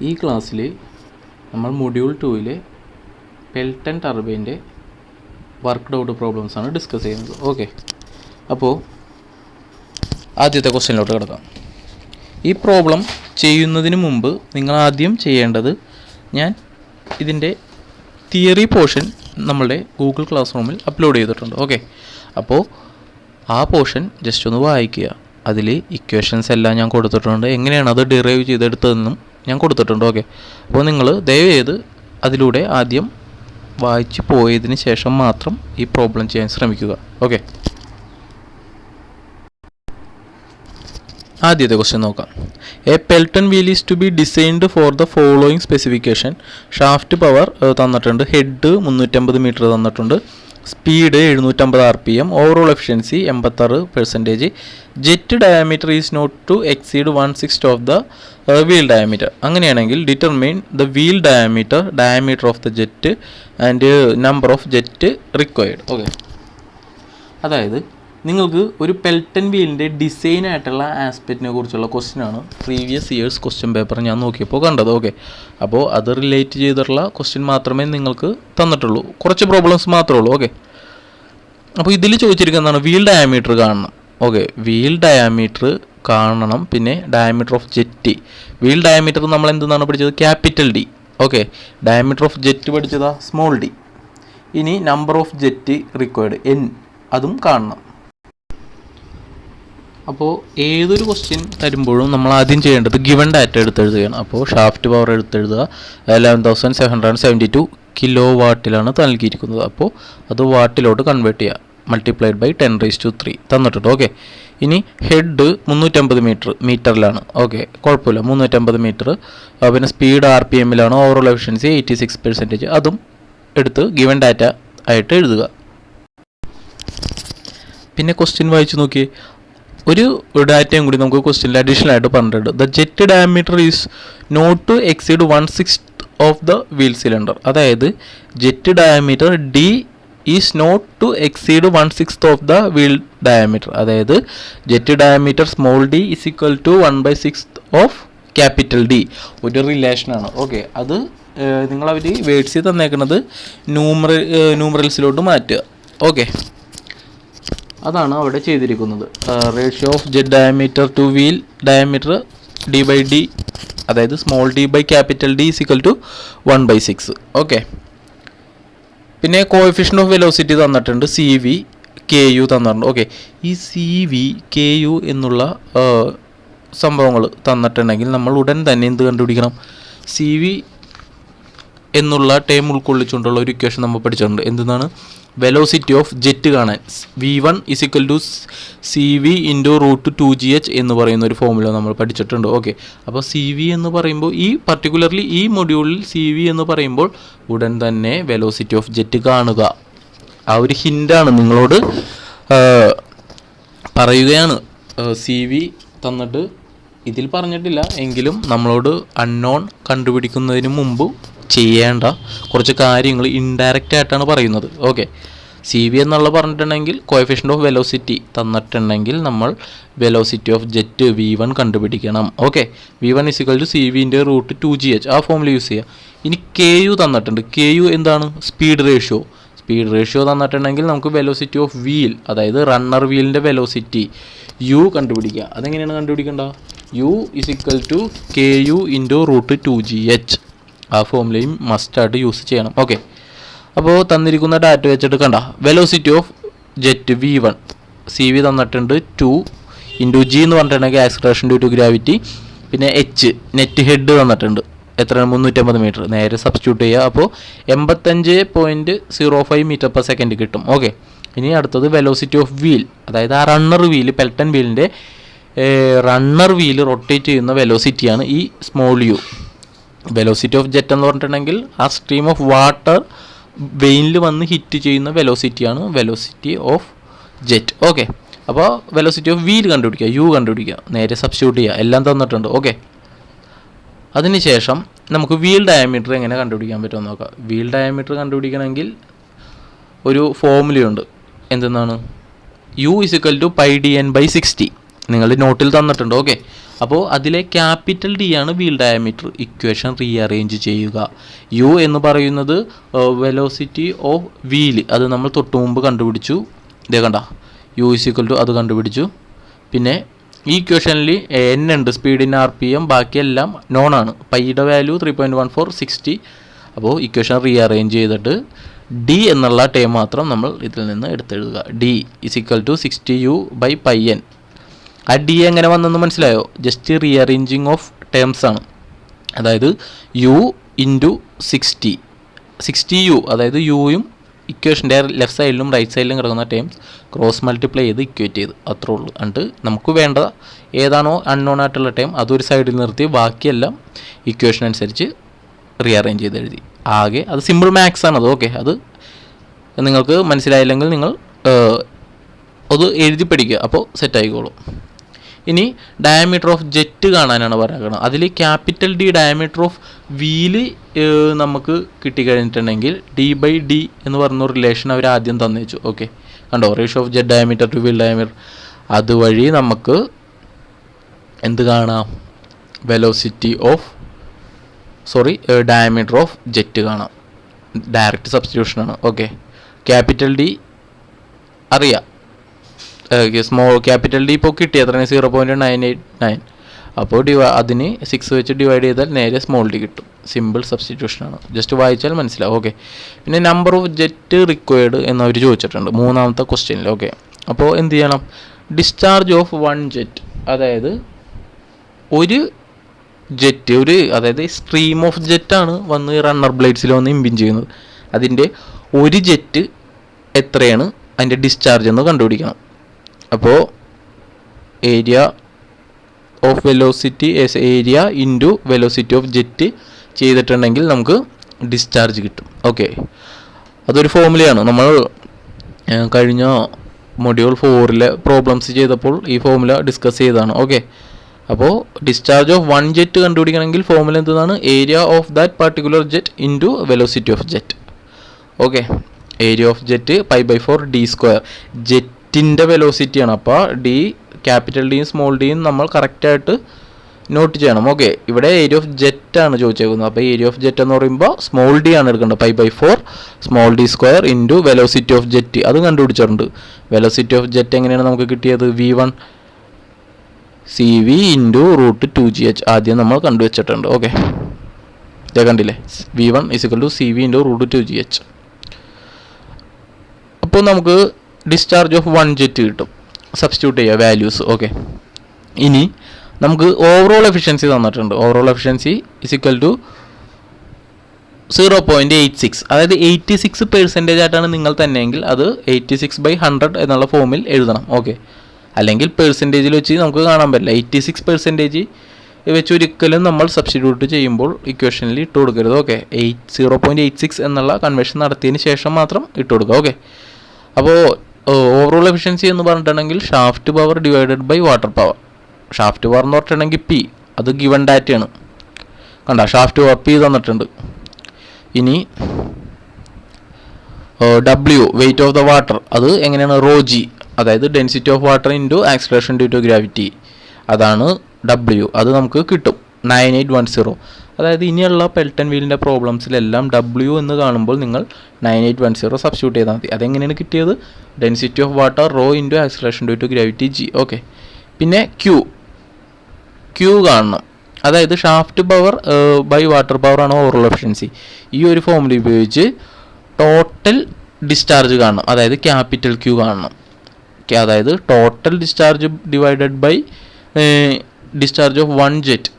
ഈ ക്ലാസ്സിൽ നമ്മൾ മൊഡ്യൂൾ 2-ലെ പെൽട്ടൺ ടർബൈൻ്റെ വർക്ക്ഡ് ഔട്ട് പ്രോബ്ലംസാണ് ഡിസ്കസ് ചെയ്യുന്നത്. ഓക്കെ, അപ്പോൾ ആദ്യത്തെ ക്വസ്റ്റ്യനിലോട്ട് കിടക്കാം. ഈ പ്രോബ്ലം ചെയ്യുന്നതിന് മുമ്പ് നിങ്ങൾ ആദ്യം ചെയ്യേണ്ടത്, ഞാൻ ഇതിൻ്റെ തിയറി പോർഷൻ നമ്മളുടെ ഗൂഗിൾ ക്ലാസ് റൂമിൽ അപ്ലോഡ് ചെയ്തിട്ടുണ്ട്. ഓക്കെ, അപ്പോൾ ആ പോർഷൻ ജസ്റ്റ് ഒന്ന് വായിക്കുക. അതിൽ ഇക്വേഷൻസ് എല്ലാം ഞാൻ കൊടുത്തിട്ടുണ്ട്, എങ്ങനെയാണ് അത് ഡിറൈവ് ചെയ്തെടുത്തതെന്നും ഞാൻ കൊടുത്തിട്ടുണ്ട്. ഓക്കെ, അപ്പോൾ നിങ്ങൾ ദയവ് ചെയ്ത് അതിലൂടെ ആദ്യം വായിച്ച് പോയതിന് ശേഷം മാത്രം ഈ പ്രോബ്ലം ചെയ്യാൻ ശ്രമിക്കുക. ഓക്കെ, ആദ്യത്തെ ക്വസ്റ്റ്യൻ നോക്കാം. A Pelton wheel is to be designed for the following specification. Shaft power തന്നിട്ടുണ്ട്, ഹെഡ് 350 മീറ്റർ തന്നിട്ടുണ്ട്, speed 750 RPM, overall efficiency 86%, jet diameter is not to exceed 1/6 of the wheel diameter. അങ്ങനെയാണെങ്കിൽ determine the wheel diameter of the jet and number of jet required. Okay, അതായത് നിങ്ങൾക്ക് ഒരു Pelton വീലിൻ്റെ ഡിസൈനായിട്ടുള്ള ആസ്പെക്റ്റിനെ കുറിച്ചുള്ള ക്വസ്റ്റ്യനാണ് previous years question paper ഞാൻ നോക്കിയപ്പോൾ കണ്ടത്. Okay, അപ്പോൾ അത് റിലേറ്റ് ചെയ്തിട്ടുള്ള ക്വസ്റ്റ്യൻ മാത്രമേ നിങ്ങൾക്ക് തന്നിട്ടുള്ളൂ, കുറച്ച് പ്രോബ്ലംസ് മാത്രമേ ഉള്ളൂ. ഓക്കെ, അപ്പോൾ ഇതിൽ ചോദിച്ചിരിക്കുന്നതാണ് വീൽ ഡയമീറ്റർ കാണണം. ഓക്കെ, വീൽ ഡയമീറ്റർ കാണണം, പിന്നെ diameter of jet. Wheel diameter നമ്മൾ എന്തെന്നാണ് പഠിച്ചത്? Capital D. Okay, diameter of jet പഠിച്ചതാ സ്മോൾ ഡി. ഇനി number of jet required N, അതും കാണണം. അപ്പോൾ ഏതൊരു ക്വസ്റ്റ്യൻ തരുമ്പോഴും നമ്മൾ ആദ്യം ചെയ്യേണ്ടത് ഗിവൺ ഡാറ്റ എടുത്തെഴുതുകയാണ്. അപ്പോൾ ഷാഫ്റ്റ് പവർ എടുത്തെഴുതുക, 11,772 കിലോ വാട്ടിലാണ് നൽകിയിരിക്കുന്നത്. അപ്പോൾ അത് വാട്ടിലോട്ട് കൺവേർട്ട് ചെയ്യുക, മൾട്ടിപ്ലൈഡ് ബൈ 10�3 തന്നിട്ടുണ്ട്. ഓക്കെ, ഇനി ഹെഡ് 350 മീറ്ററിലാണ്. ഓക്കെ, കുഴപ്പമില്ല, 350 മീറ്റർ. പിന്നെ സ്പീഡ് RPM-ലാണ്, ഓവറോൾ എഫിഷ്യൻസി 86%. അതും എടുത്ത് ഗിവൺ ഡാറ്റ ആയിട്ട് എഴുതുക. പിന്നെ ക്വസ്റ്റ്യൻ വായിച്ച് നോക്കിയേ, ഒരു ഡാറ്റയും കൂടി നമുക്ക് ക്വസ്റ്റ്യനിൽ അഡീഷണൽ ആയിട്ട് പറഞ്ഞിട്ടുണ്ട്. The jet diameter is not to exceed 1/6 of the wheel cylinder. അതായത് jet diameter D is not to exceed 1/6 of the wheel diameter. അതായത് jet diameter small d is equal to 1/6 of capital D. ഒരു റിലേഷനാണ്. Okay, അത് നിങ്ങളവർ വേർഡ്സിൽ തന്നേക്കുന്നത് ന്യൂമറൽസിലോട്ട് മാറ്റുക. Okay, അതാണ് അവിടെ ചെയ്തിരിക്കുന്നത്. Ratio of jet diameter to wheel diameter D/D, അതായത് small d by capital D is equal to 1/6. Okay, പിന്നെ കോഎഫിഷ്യൻ്റ് ഓഫ് വെലോസിറ്റി തന്നിട്ടുണ്ട്, CV, KU തന്നിട്ടുണ്ട്. ഓക്കെ, ഈ CV, KU എന്നുള്ള സംഭവങ്ങൾ തന്നിട്ടുണ്ടെങ്കിൽ നമ്മൾ ഉടൻ തന്നെ എന്ത് കണ്ടുപിടിക്കണം? CV എന്നുള്ള ടേം ഉൾക്കൊള്ളിച്ചുകൊണ്ടുള്ള ഒരു ഇക്വേഷൻ നമ്മൾ പഠിച്ചിട്ടുണ്ട്. എന്താണ്? വെലോസിറ്റി ഓഫ് ജെറ്റ് കാണാൻ V1 is equal to CV into √2GH എന്ന് പറയുന്ന ഒരു ഫോമുല നമ്മൾ പഠിച്ചിട്ടുണ്ട്. ഓക്കെ, അപ്പോൾ CV എന്ന് പറയുമ്പോൾ പർട്ടിക്കുലർലി ഈ മൊഡ്യൂളിൽ CV എന്ന് പറയുമ്പോൾ ഉടൻ തന്നെ വെലോസിറ്റി ഓഫ് ജെറ്റ് കാണുക. ആ ഒരു ഹിൻ്റാണ് നിങ്ങളോട് പറയുകയാണ്. CV തന്നിട്ട് ഇതിൽ പറഞ്ഞിട്ടില്ല എങ്കിലും നമ്മളോട് അൺനോൺ കണ്ടുപിടിക്കുന്നതിന് മുമ്പ് ചെയ്യേണ്ട കുറച്ച് കാര്യങ്ങൾ ഇൻഡയറക്റ്റ് ആയിട്ടാണ് പറയുന്നത്. ഓക്കെ, CV എന്നുള്ള പറഞ്ഞിട്ടുണ്ടെങ്കിൽ കോഎഫിഷ്യൻ്റ് ഓഫ് വെലോസിറ്റി തന്നിട്ടുണ്ടെങ്കിൽ നമ്മൾ വെലോസിറ്റി ഓഫ് ജെറ്റ് V1 കണ്ടുപിടിക്കണം. Okay, V1 is equal to CV into √2GH, ആ ഫോമിൽ യൂസ് ചെയ്യുക. ഇനി KU തന്നിട്ടുണ്ട്. KU എന്താണ്? സ്പീഡ് റേഷ്യോ തന്നിട്ടുണ്ടെങ്കിൽ നമുക്ക് വെലോസിറ്റി ഓഫ് വീൽ, അതായത് റണ്ണർ വീലിൻ്റെ വെലോസിറ്റി U കണ്ടുപിടിക്കുക. അതെങ്ങനെയാണ് കണ്ടുപിടിക്കേണ്ടത്? U is equal to KU into √2GH, ആ ഫോമിലെയും മസ്റ്റായിട്ട് യൂസ് ചെയ്യണം. ഓക്കെ, അപ്പോൾ തന്നിരിക്കുന്ന ഡാറ്റ വെച്ചിട്ട് കണ്ട velocity of jet V1 CV തന്നിട്ടുണ്ട് 2 ഇൻറ്റു G എന്ന് പറഞ്ഞിട്ടുണ്ടെങ്കിൽ ആക്സിലറേഷൻ ഡ്യൂ ടു ഗ്രാവിറ്റി, പിന്നെ H നെറ്റ് ഹെഡ് തന്നിട്ടുണ്ട് എത്രയാണ്? 350 മീറ്റർ. നേരെ സബ്സ്റ്റിറ്റ്യൂട്ട് ചെയ്യുക, അപ്പോൾ 85.05 മീറ്റർ/സെക്കൻഡ് കിട്ടും. ഓക്കെ, ഇനി അടുത്തത് വെലോസിറ്റി ഓഫ് വീൽ, അതായത് ആ റണ്ണർ വീല്, പെൽട്ടൺ വീലിൻ്റെ റണ്ണർ വീല് റൊട്ടേറ്റ് ചെയ്യുന്ന വെലോസിറ്റിയാണ് ഈ small u. Velocity of jet എന്ന് പറഞ്ഞിട്ടുണ്ടെങ്കിൽ ആ സ്ട്രീം ഓഫ് വാട്ടർ വെയിനിൽ വന്ന് ഹിറ്റ് ചെയ്യുന്ന വെലോസിറ്റിയാണ് വെലോസിറ്റി ഓഫ് ജെറ്റ്. ഓക്കെ, അപ്പോൾ വെലോസിറ്റി ഓഫ് വീൽ കണ്ടുപിടിക്കുക, U കണ്ടുപിടിക്കുക, നേരെ സബ്സ്റ്റിറ്റ്യൂട്ട് ചെയ്യുക, എല്ലാം തന്നിട്ടുണ്ട്. ഓക്കെ, അതിനുശേഷം നമുക്ക് വീൽ ഡയമീറ്റർ എങ്ങനെ കണ്ടുപിടിക്കാൻ പറ്റുമെന്ന് നോക്കാം. വീൽ ഡയമീറ്റർ കണ്ടുപിടിക്കണമെങ്കിൽ ഒരു ഫോമുലയുണ്ട്. എന്തെന്നാണ്? U is equal to πDN/60. നിങ്ങളുടെ നോട്ടിൽ തന്നിട്ടുണ്ട്. ഓക്കെ, അപ്പോൾ അതിലെ ക്യാപിറ്റൽ ഡി ആണ് വീൽ ഡയമീറ്റർ. ഇക്വേഷൻ റീഅറേഞ്ച് ചെയ്യുക. യു എന്ന് പറയുന്നത് വെലോസിറ്റി ഓഫ് വീൽ, അത് നമ്മൾ തൊട്ട് മുമ്പ് കണ്ടുപിടിച്ചു. ഇതേ കണ്ട, യു ഇസ് ഈക്വൽ ടു അത് കണ്ടുപിടിച്ചു. പിന്നെ ഈ ഇക്വേഷനിൽ എൻ ഉണ്ട്, സ്പീഡ് ഇൻ RPM, ബാക്കിയെല്ലാം നോൺ ആണ്. പൈയുടെ വാല്യൂ 3.1460. അപ്പോൾ ഇക്വേഷൻ റീഅറേഞ്ച് ചെയ്തിട്ട് ഡി എന്നുള്ള ടേം മാത്രം നമ്മൾ ഇതിൽ നിന്ന് എടുത്തെഴുതുക. D is equal to 60U/πn. ആ ഡി എങ്ങനെ വന്നെന്ന് മനസ്സിലായോ? ജസ്റ്റ് റീഅറേഞ്ചിങ് ഓഫ് ടേംസ് ആണ്. അതായത് യു ഇൻറ്റു 60U, അതായത് യുയും ഇക്വേഷൻ്റെ ലെഫ്റ്റ് സൈഡിലും റൈറ്റ് സൈഡിലും കിടക്കുന്ന ടേംസ് ക്രോസ് മൾട്ടിപ്ലൈ ചെയ്ത് ഇക്വേറ്റ് ചെയ്ത്, അത്രേ ഉള്ളൂ. എന്നിട്ട് നമുക്ക് വേണ്ട ഏതാണോ അൺനോൺ ആയിട്ടുള്ള ടേം അതൊരു സൈഡിൽ നിർത്തി ബാക്കിയെല്ലാം ഇക്വേഷൻ അനുസരിച്ച് റീഅറേഞ്ച് ചെയ്ത് എഴുതി. ആകെ അത് സിമ്പിൾ മാത്സ് ആണത്. ഓക്കെ, അത് നിങ്ങൾക്ക് മനസ്സിലായില്ലെങ്കിൽ നിങ്ങൾ അത് എഴുതി പഠിക്കുക, അപ്പോൾ സെറ്റ് ആയിക്കോളും. ഇനി ഡയമീറ്റർ ഓഫ് ജെറ്റ് കാണാനാണ് പറയുന്നത്. അതിൽ capital D diameter of wheel നമുക്ക് കിട്ടിക്കഴിഞ്ഞിട്ടുണ്ടെങ്കിൽ D/D എന്ന് പറഞ്ഞ റിലേഷൻ അവർ ആദ്യം തന്നു വെച്ചു. ഓക്കെ, കണ്ടോ, ratio of jet diameter to wheel diameter. അതുവഴി നമുക്ക് എന്ത് കാണാം? Velocity of diameter of jet കാണാം. ഡയറക്റ്റ് സബ്സ്റ്റിറ്റ്യൂഷനാണ്. ഓക്കെ, ക്യാപിറ്റൽ ഡി അറിയാം, സ്മോൾ ക്യാപിറ്റൽ ഡി ഇപ്പോൾ കിട്ടി എത്രയാണ്? 0.989. അപ്പോൾ അതിന് 6 വെച്ച് ഡിവൈഡ് ചെയ്താൽ നേരെ സ്മോൾ ഡി കിട്ടും. സിമ്പിൾ സബ്സ്റ്റിറ്റ്യൂഷനാണ്, ജസ്റ്റ് വായിച്ചാൽ മനസ്സിലാവും. ഓക്കെ, പിന്നെ നമ്പർ ഓഫ് ജെറ്റ് റിക്വയർഡ് എന്നവർ ചോദിച്ചിട്ടുണ്ട് മൂന്നാമത്തെ ക്വസ്റ്റ്യനിൽ. ഓക്കെ, അപ്പോൾ എന്ത് ചെയ്യണം? ഡിസ്ചാർജ് ഓഫ് 1 ജെറ്റ്, അതായത് ഒരു ജെറ്റ്, അതായത് സ്ട്രീം ഓഫ് ജെറ്റാണ് വന്ന് റണ്ണർ ബ്ലേഡ്സിൽ വന്ന് ഇമ്പിൻ ചെയ്യുന്നത്. അതിൻ്റെ ഒരു ജെറ്റ് എത്രയാണ് അതിൻ്റെ ഡിസ്ചാർജ് എന്ന് കണ്ടുപിടിക്കണം. അപ്പോൾ area of velocity area into velocity of jet ചെയ്തിട്ടുണ്ടെങ്കിൽ നമുക്ക് ഡിസ്ചാർജ് കിട്ടും. ഓക്കെ, അതൊരു ഫോർമുലയാണ്. നമ്മൾ കഴിഞ്ഞ മൊഡ്യൂൾ 4 പ്രോബ്ലംസ് ചെയ്തപ്പോൾ ഈ ഫോർമുല ഡിസ്കസ് ചെയ്തതാണ്. ഓക്കെ, അപ്പോൾ ഡിസ്ചാർജ് ഓഫ് 1 ജെറ്റ് കണ്ടുപിടിക്കണമെങ്കിൽ ഫോർമുല എന്താണ്? Area of that particular jet into velocity of jet. Okay, area of jet π/4 d². ജെറ്റിൻ്റെ വെലോസിറ്റിയാണ്. അപ്പോൾ ഡി, ക്യാപിറ്റൽ ഡിയും സ്മോൾ ഡിയും നമ്മൾ കറക്റ്റായിട്ട് നോട്ട് ചെയ്യണം. ഓക്കെ, ഇവിടെ ഏരിയ ഓഫ് ജെറ്റ് ആണ് ചോദിച്ചേക്കുന്നത്. അപ്പോൾ ഏരിയ ഓഫ് ജെറ്റ് എന്ന് പറയുമ്പോൾ സ്മോൾ ഡി ആണ് എടുക്കേണ്ടത്. π/4 small d² into velocity of jet, അത് കണ്ടുപിടിച്ചിട്ടുണ്ട്. വെലോസിറ്റി ഓഫ് ജെറ്റ് എങ്ങനെയാണ് നമുക്ക് കിട്ടിയത്? V1 CV ഇൻറ്റു √2gh ആദ്യം നമ്മൾ കണ്ടുവച്ചിട്ടുണ്ട്. ഓക്കെ, ഇതേ കണ്ടില്ലേ? V1 = CV into √2gh. അപ്പോൾ നമുക്ക് ഡിസ്ചാർജ് ഓഫ് 1 ജെറ്റ് കിട്ടും. സബ്സ്റ്റിറ്റ്യൂട്ട് ചെയ്യുക വാല്യൂസ്. ഓക്കെ, ഇനി നമുക്ക് ഓവറോൾ എഫിഷ്യൻസി തന്നിട്ടുണ്ട്. ഓവറോൾ എഫിഷ്യൻസി = 0.86, അതായത് 86% ആയിട്ടാണ് നിങ്ങൾ തന്നെയെങ്കിൽ അത് 86/100 എന്നുള്ള ഫോമിൽ എഴുതണം. ഓക്കെ, അല്ലെങ്കിൽ പെർസെൻറ്റേജിൽ വെച്ച് നമുക്ക് കാണാൻ പറ്റില്ല. 86% വെച്ച് ഒരിക്കലും നമ്മൾ സബ്സ്റ്റിറ്റ്യൂട്ട് ചെയ്യുമ്പോൾ ഇക്വേഷനിൽ ഇട്ട് കൊടുക്കരുത്. ഓക്കെ, 0.86 എന്നുള്ള കൺവേർഷൻ നടത്തിയതിന് ശേഷം മാത്രം ഇട്ട് കൊടുക്കുക. ഓക്കെ, അപ്പോൾ ഓവറോൾ എഫിഷ്യൻസി എന്ന് പറഞ്ഞിട്ടുണ്ടെങ്കിൽ shaft power divided by water power. Shaft power എന്ന് പറഞ്ഞിട്ടുണ്ടെങ്കിൽ P, അത് ഗിവൺ ഡാറ്റയാണ്. കണ്ട, ഷാഫ്റ്റ് പവർ P തന്നിട്ടുണ്ട്. ഇനി W, weight of the water, അത് എങ്ങനെയാണ്? ρg, അതായത് density of water into acceleration due to gravity, അതാണ് W. അത് നമുക്ക് കിട്ടും 9810. അതായത് ഇനിയുള്ള പെൽട്ടൺ വീലിൻ്റെ പ്രോബ്ലംസിലെല്ലാം W എന്ന് കാണുമ്പോൾ നിങ്ങൾ 9810 സബ്സ്റ്റിറ്റ്യൂട്ട് ചെയ്താൽ മതി. അതെങ്ങനെയാണ് കിട്ടിയത്? Density of water ρ into acceleration due to gravity g. Okay, പിന്നെ Q കാണണം. അതായത് shaft power by water power ആണ് ഓവറോൾ എഫിഷ്യൻസി. ഈ ഒരു ഫോമുല ഉപയോഗിച്ച് ടോട്ടൽ ഡിസ്ചാർജ് കാണണം. അതായത് ക്യാപിറ്റൽ Q കാണണം. അതായത് total discharge divided by discharge of 1 jet.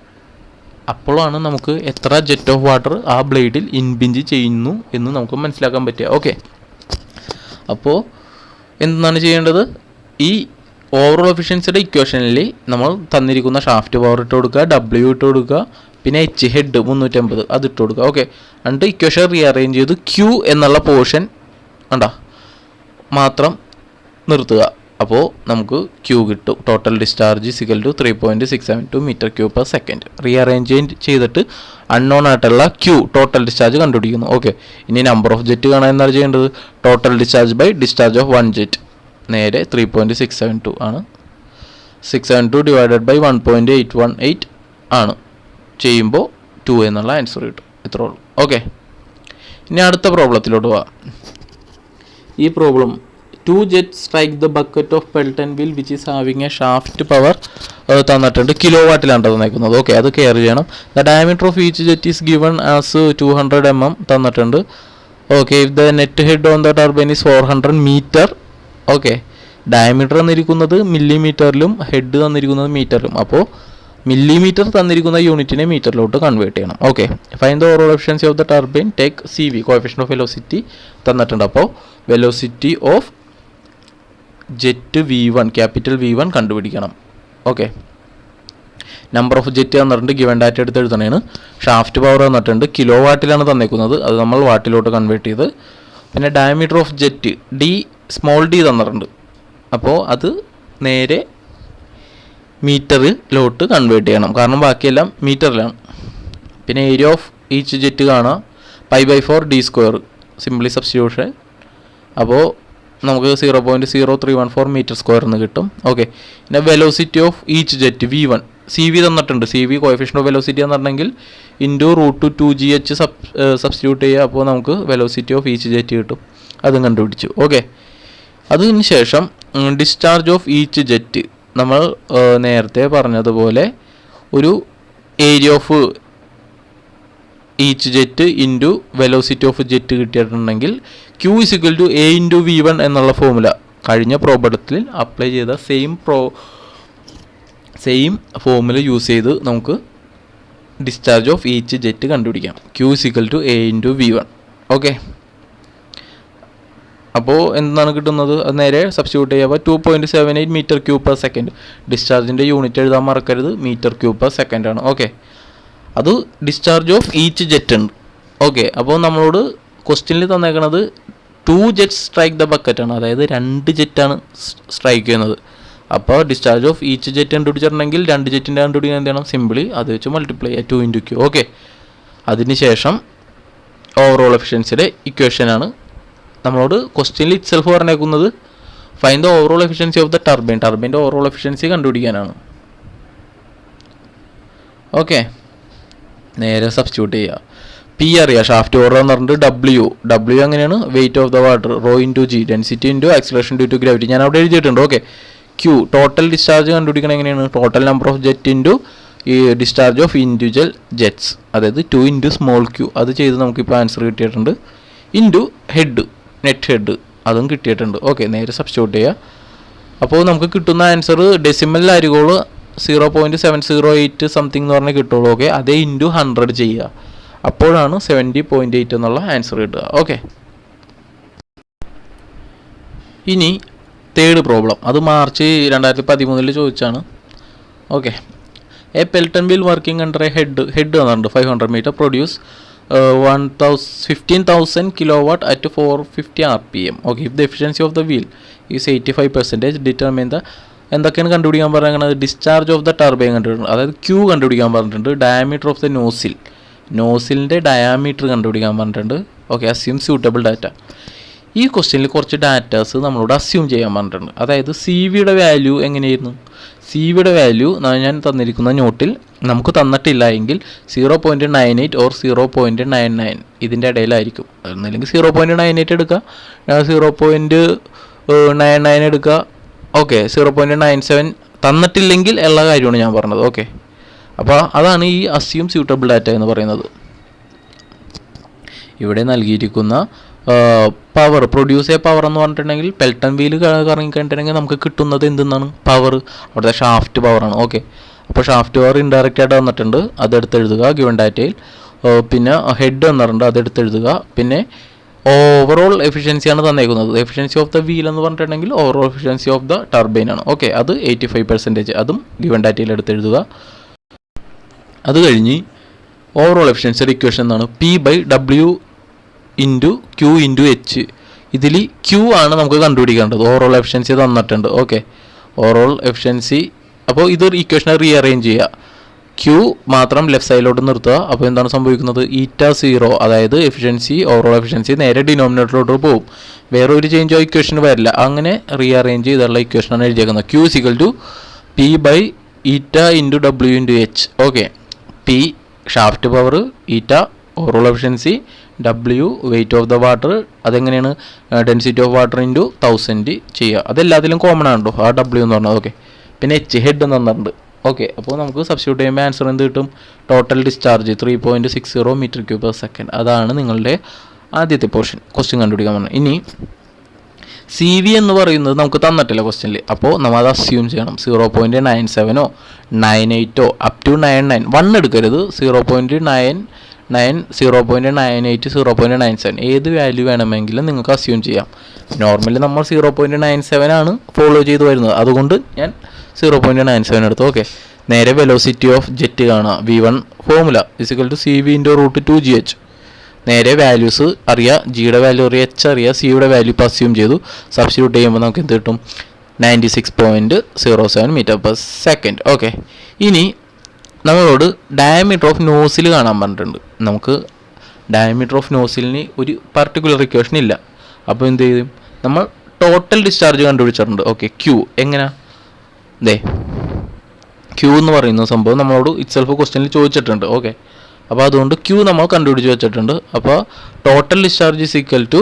അപ്പോഴാണ് നമുക്ക് എത്ര ജെറ്റ് ഓഫ് വാട്ടർ ആ ബ്ലേഡിൽ ഇൻബിഞ്ച് ചെയ്യുന്നു എന്ന് നമുക്ക് മനസ്സിലാക്കാൻ പറ്റുക. ഓക്കെ, അപ്പോൾ എന്താണ് ചെയ്യേണ്ടത്? ഈ ഓവറോൾ എഫിഷ്യൻസിയുടെ ഇക്വേഷനിൽ നമ്മൾ തന്നിരിക്കുന്ന ഷാഫ്റ്റ് പവർ ഇട്ട് കൊടുക്കുക, W ഇട്ട് കൊടുക്കുക, പിന്നെ H ഹെഡ് 350 അത് ഇട്ട് കൊടുക്കുക. ഓക്കെ, എന്നിട്ട് ഇക്വേഷൻ റീഅറേഞ്ച് ചെയ്ത് Q എന്നുള്ള പോർഷൻ മാത്രം നിർത്തുക. അപ്പോൾ നമുക്ക് Q കിട്ടും. Total discharge = 3.672 m³/s. റീഅറേഞ്ച് ചെയ്തിട്ട് അൺനോൺ ആയിട്ടുള്ള Q ടോട്ടൽ ഡിസ്ചാർജ് കണ്ടുപിടിക്കുന്നു. ഓക്കെ, ഇനി നമ്പർ ഓഫ് ജെറ്റ് കാണാൻ എന്താണ് ചെയ്യേണ്ടത്? Total discharge by discharge of 1 jet, നേരെ 3.672 ആണ് 672 ഡിവൈഡഡ് ബൈ 1.818 ആണ്. ചെയ്യുമ്പോൾ 2 എന്നുള്ള ആൻസർ കിട്ടും. ഇത്രേ ഉള്ളൂ. ഓക്കെ, ഇനി അടുത്ത പ്രോബ്ലത്തിലോട്ട് പോവാം. ഈ problem 2 jets strike the bucket of Pelton wheel which is having a shaft power തന്നിട്ടുണ്ട്. കിലോ വാട്ടിലാണ് തന്നേക്കുന്നത്. ഓക്കെ, അത് കെയർ ചെയ്യണം. The diameter of each jet is given as 200 mm തന്നിട്ടുണ്ട്. Okay, if the net head on the turbine is 400 metre. Okay, diameter തന്നിരിക്കുന്നത് മില്ലിമീറ്ററിലും head തന്നിരിക്കുന്നത് മീറ്ററിലും. അപ്പോൾ മില്ലിമീറ്റർ തന്നിരിക്കുന്ന യൂണിറ്റിനെ മീറ്ററിലോട്ട് കൺവേർട്ട് ചെയ്യണം. Okay, find the overall efficiency of the turbine, take CV, coefficient of velocity തന്നിട്ടുണ്ട്. അപ്പോൾ velocity of jet V1, capital V1 കണ്ടുപിടിക്കണം. ഓക്കെ, നമ്പർ ഓഫ് ജെറ്റ് തന്നിട്ടുണ്ട്, ഗിവൻ ഡാറ്റ എടുത്ത് എഴുതണേണ്. ഷാഫ്റ്റ് പവർ തന്നിട്ടുണ്ട്, കിലോ വാട്ടിലാണ് തന്നേക്കുന്നത്, അത് നമ്മൾ വാട്ടിലോട്ട് കൺവേർട്ട് ചെയ്ത്. പിന്നെ diameter of jet small d തന്നിട്ടുണ്ട്, അപ്പോൾ അത് നേരെ മീറ്ററിലോട്ട് കൺവേർട്ട് ചെയ്യണം, കാരണം ബാക്കിയെല്ലാം മീറ്ററിലാണ്. പിന്നെ ഏരിയ ഓഫ് ഈച്ച് ജെറ്റ് കാണാം, π/4 d², സിംപ്ലി സബ്സ്റ്റിറ്റ്യൂഷൻ. അപ്പോൾ നമുക്ക് 0.0314 m² എന്ന് കിട്ടും. ഓക്കെ, പിന്നെ velocity of each jet V1, CV തന്നിട്ടുണ്ട്. CV കോഎഫിഷ്യന്റ് ഓഫ് വെലോസിറ്റി തന്നിട്ടുണ്ടെങ്കിൽ ഇൻറ്റു √2gh സബ്സ്റ്റിറ്റ്യൂട്ട് ചെയ്യുക, അപ്പോൾ നമുക്ക് വെലോസിറ്റി ഓഫ് ഈച്ച് ജെറ്റ് കിട്ടും. അതും കണ്ടുപിടിച്ചു. ഓക്കെ, അതിന് ശേഷം ഡിസ്ചാർജ് ഓഫ് ഈച്ച് ജെറ്റ്, നമ്മൾ നേരത്തെ പറഞ്ഞതുപോലെ ഒരു area of each jet into velocity of jet കിട്ടിയിട്ടുണ്ടെങ്കിൽ Q = A × V1 എന്നുള്ള ഫോർമുല കഴിഞ്ഞ പ്രോബ്ലത്തിൽ അപ്ലൈ ചെയ്ത സെയിം ഫോർമുല യൂസ് ചെയ്ത് നമുക്ക് ഡിസ്ചാർജ് ഓഫ് ഈച്ച് ജെറ്റ് കണ്ടുപിടിക്കാം. Q = A × V1. ഓക്കെ, അപ്പോൾ എന്താണ് കിട്ടുന്നത്? അത് നേരെ സബ്സ്റ്റിറ്റ്യൂട്ട് ചെയ്യുക. 2.78 m³/s. ഡിസ്ചാർജിൻ്റെ യൂണിറ്റ് എഴുതാൻ മറക്കരുത്, m³/s ആണ്. ഓക്കെ, അത് ഡിസ്ചാർജ് ഓഫ് ഈച്ച് ജെറ്റ് ഉണ്ട്. ഓക്കെ, അപ്പോൾ നമ്മളോട് ക്വസ്റ്റ്യനിൽ തന്നേക്കണത് 2 jets സ്ട്രൈക്ക് ദ ബക്കറ്റ് ആണ്, അതായത് 2 ജെറ്റാണ് സ്ട്രൈക്ക് ചെയ്യുന്നത്. അപ്പോൾ ഡിസ്ചാർജ് ഓഫ് ഈച്ച് ജെറ്റ് കണ്ടുപിടിച്ചിട്ടുണ്ടെങ്കിൽ 2 ജെറ്റിൻ്റെ കണ്ടുപിടിക്കാൻ എന്ത് ചെയ്യണം? സിമ്പിളി അത് വെച്ച് മൾട്ടിപ്ലൈ ചെയ്യുക, 2 × Q. ഓക്കെ, അതിനുശേഷം ഓവറോൾ എഫിഷ്യൻസിയുടെ ഇക്വേഷനാണ് നമ്മളോട് ക്വസ്റ്റ്യനിൽ ഇറ്റ്സെൽഫ് പറഞ്ഞേക്കുന്നത്. Find the overall efficiency of the turbine, ടർബൈൻ്റെ ഓവറോൾ എഫിഷ്യൻസി കണ്ടുപിടിക്കാനാണ്. ഓക്കെ, നേരെ സബ്സ്റ്റിറ്റ്യൂട്ട് ചെയ്യുക. P അറിയാം, ഷാഫ്റ്റ് പവർ എന്ന് പറഞ്ഞിട്ട് W എങ്ങനെയാണ്? Weight of the water, ρ × G, density × acceleration due to gravity, ഞാൻ അവിടെ എഴുതിയിട്ടുണ്ട്. ഓക്കെ, Q ടോട്ടൽ ഡിസ്ചാർജ് കണ്ടുപിടിക്കണം എങ്ങനെയാണ്? Total number of jet into ഈ ഡിസ്ചാർജ് ഓഫ് ഇൻഡിവിജ്വൽ ജെറ്റ്സ്, അതായത് 2 × small q. അത് ചെയ്ത് നമുക്കിപ്പോൾ ആൻസർ കിട്ടിയിട്ടുണ്ട്. ഇൻറ്റു ഹെഡ്, നെറ്റ് ഹെഡ്, അതും കിട്ടിയിട്ടുണ്ട്. ഓക്കെ, നേരെ സബ്സ്റ്റിറ്റ്യൂട്ട് ചെയ്യുക. അപ്പോൾ നമുക്ക് കിട്ടുന്ന ആൻസർ ഡെസിമൽ അരികോള് 0.708 സംതിങ് എന്ന് പറഞ്ഞാൽ കിട്ടുള്ളൂ. ഓക്കെ, അതേ ഇൻറ്റു 100 ചെയ്യുക, അപ്പോഴാണ് 70.8 എന്നുള്ള ആൻസർ കിട്ടുക. ഓക്കെ, ഇനി തേർഡ് പ്രോബ്ലം, അത് മാർച്ച് 2013 ചോദിച്ചാണ്. Okay, a Pelton wheel working under a head തന്നിട്ടുണ്ട് 500 meter produce 15,000 kilowatt at 450 rpm. Okay, if the efficiency of the wheel is 85%, determine the എന്തൊക്കെയാണ് കണ്ടുപിടിക്കാൻ പറയുന്നത്? ഡിസ്ചാർജ് ഓഫ് ദ ടർബൈൻ കണ്ടുപിടിക്കണം, അതായത് Q കണ്ടുപിടിക്കാൻ പറഞ്ഞിട്ടുണ്ട്. ഡയമീറ്റർ ഓഫ് ദ നോസിലിൻ്റെ ഡയാമീറ്റർ കണ്ടുപിടിക്കാൻ പറഞ്ഞിട്ടുണ്ട്. Okay, assume suitable data. ഈ ക്വസ്റ്റ്യനിൽ കുറച്ച് ഡാറ്റാസ് നമ്മളോട് അസ്യൂം ചെയ്യാൻ പറഞ്ഞിട്ടുണ്ട്. അതായത് CV-യുടെ വാല്യൂ എങ്ങനെയായിരുന്നു? CV-യുടെ വാല്യൂ ഞാൻ തന്നിരിക്കുന്ന നോട്ടിൽ നമുക്ക് തന്നിട്ടില്ല എങ്കിൽ 0.98 ഓർ 0.99 ഇതിൻ്റെ ഇടയിലായിരിക്കും. അല്ലെങ്കിൽ 0.98 എടുക്കുക, 0.99 എടുക്കുക. ഓക്കെ, 0.97 തന്നിട്ടില്ലെങ്കിൽ ഉള്ള കാര്യമാണ് ഞാൻ പറഞ്ഞത്. ഓക്കെ, അപ്പോൾ അതാണ് ഈ അസ്യൂം സ്യൂട്ടബിൾ ഡാറ്റ എന്ന് പറയുന്നത്. ഇവിടെ നൽകിയിരിക്കുന്ന പവർ, പ്രൊഡ്യൂസ് ചെയ്ത പവർ എന്ന് പറഞ്ഞിട്ടുണ്ടെങ്കിൽ പെൽട്ടൺ വീൽ കറങ്ങിക്കഴിഞ്ഞിട്ടുണ്ടെങ്കിൽ നമുക്ക് കിട്ടുന്നത് എന്തെന്നാണ്? പവർ, അവിടുത്തെ ഷാഫ്റ്റ് പവറാണ്. ഓക്കെ, അപ്പോൾ ഷാഫ്റ്റ് പവർ ഇൻഡയറക്റ്റ് ആയിട്ട് വന്നിട്ടുണ്ട്, അതെടുത്ത് എഴുതുക ഗിവൺ ഡാറ്റയിൽ. പിന്നെ ഹെഡ് വന്നിട്ടുണ്ട്, അതെടുത്ത് എഴുതുക. പിന്നെ ഓവറോൾ എഫിഷ്യൻസിയാണ് തന്നേക്കുന്നത്. എഫിഷ്യൻസി ഓഫ് ദ വീൽ എന്ന് പറഞ്ഞിട്ടുണ്ടെങ്കിൽ overall efficiency of the turbine ആണ്. ഓക്കെ, അത് 85%, അതും ഗിവൺ ഡാറ്റയിൽ എടുത്ത് എഴുതുക. അത് കഴിഞ്ഞ് ഓവറോൾ എഫിഷ്യൻസിയുടെ ഇക്വേഷൻ എന്നാണ് P/W × Q × H. ഇതിൽ Q ആണ് നമുക്ക് കണ്ടുപിടിക്കേണ്ടത്. ഓവറോൾ എഫിഷ്യൻസി തന്നിട്ടുണ്ട്. ഓക്കെ, ഓവറോൾ എഫിഷ്യൻസി, അപ്പോൾ ഇതൊരു ഇക്വേഷനെ റീഅറേഞ്ച് ചെയ്യുക. Q മാത്രം ലെഫ്റ്റ് സൈഡിലോട്ട് നിർത്തുക. അപ്പോൾ എന്താണ് സംഭവിക്കുന്നത്? η0, അതായത് എഫിഷ്യൻസി, ഓവറോൾ എഫിഷ്യൻസി നേരെ ഡിനോമിനേറ്ററിലോട്ട് പോകും. വേറെ ഒരു ചേഞ്ച് ഓഫ് ഇക്വേഷൻ വരില്ല. അങ്ങനെ റീഅറേഞ്ച് ചെയ്തുള്ള ഇക്വേഷനാണ് എഴുതിയേക്കുന്നത്. Q = P by eta into W into H. Okay, P shaft power, eta overall efficiency, W weight of the water, അതെങ്ങനെയാണ് ഡെൻസിറ്റി ഓഫ് വാട്ടർ ഇൻറ്റു 1000 ചെയ്യുക. അതെല്ലാത്തിലും കോമൺ ആണല്ലോ ആ ഡബ്ല്യു എന്ന് പറഞ്ഞത്. ഓക്കെ, പിന്നെ എച്ച് ഹെഡ് എന്ന് പറഞ്ഞിട്ടുണ്ട്. ഓക്കെ, അപ്പോൾ നമുക്ക് സബ്സ്റ്റിറ്റ്യൂട്ട് ചെയ്യുമ്പോൾ ആൻസർ എന്ത് കിട്ടും? Total discharge 3.60 metre cube per second. അതാണ് നിങ്ങളുടെ ആദ്യത്തെ പോർഷൻ ക്വസ്റ്റ്യൻ കണ്ടുപിടിക്കാൻ പറഞ്ഞത്. ഇനി സി വി എന്ന് പറയുന്നത് നമുക്ക് തന്നിട്ടില്ല ക്വസ്റ്റ്യനിൽ, അപ്പോൾ നമ്മൾ അത് അസ്യൂം ചെയ്യണം. 0.97 98 അപ് ടു 99. 1 എടുക്കരുത്. 0.99 0.98 0.97 ഏത് വാല്യൂ വേണമെങ്കിലും നിങ്ങൾക്ക് അസ്യൂം ചെയ്യാം. നോർമലി നമ്മൾ 0.97 ആണ് ഫോളോ ചെയ്ത് വരുന്നത്, അതുകൊണ്ട് ഞാൻ 0.97 എടുത്തു. ഓക്കെ, നേരെ വെലോസിറ്റി ഓഫ് ജെറ്റ് കാണുക. V1 formula =CV × √2GH. നേരെ വാല്യൂസ് അറിയാം, ജിയുടെ വാല്യൂ അറിയാം, എച്ച് അറിയാം, സിയുടെ വാല്യൂ ഇപ്പോൾ അസ്യൂം ചെയ്തു. സബ്സ്റ്റിറ്റ്യൂട്ട് ചെയ്യുമ്പോൾ നമുക്ക് എന്ത് കിട്ടും? 96.07 മീറ്റർ പെർ സെക്കൻഡ്. ഓക്കെ, ഇനി നമ്മളോട് ഡയമീറ്റർ ഓഫ് നോസിൽ കാണാൻ പറഞ്ഞിട്ടുണ്ട്. നമുക്ക് ഡയമീറ്റർ ഓഫ് നോസിലിന് ഒരു പർട്ടിക്കുലർ ഇക്വേഷൻ ഇല്ല. അപ്പോൾ എന്ത് ചെയ്യും? നമ്മൾ ടോട്ടൽ ഡിസ്ചാർജ് കണ്ടുപിടിച്ചിട്ടുണ്ട്. ഓക്കെ, ക്യൂ എങ്ങനെ? ക്യൂ എന്ന് പറയുന്ന സംഭവം നമ്മളോട് ഇറ്റ്സെൽഫ് ക്വസ്റ്റ്യനിൽ ചോദിച്ചിട്ടുണ്ട്. ഓക്കെ, അപ്പോൾ അതുകൊണ്ട് ക്യൂ നമ്മൾ കണ്ടുപിടിച്ച് വെച്ചിട്ടുണ്ട്. അപ്പോൾ total discharge is equal to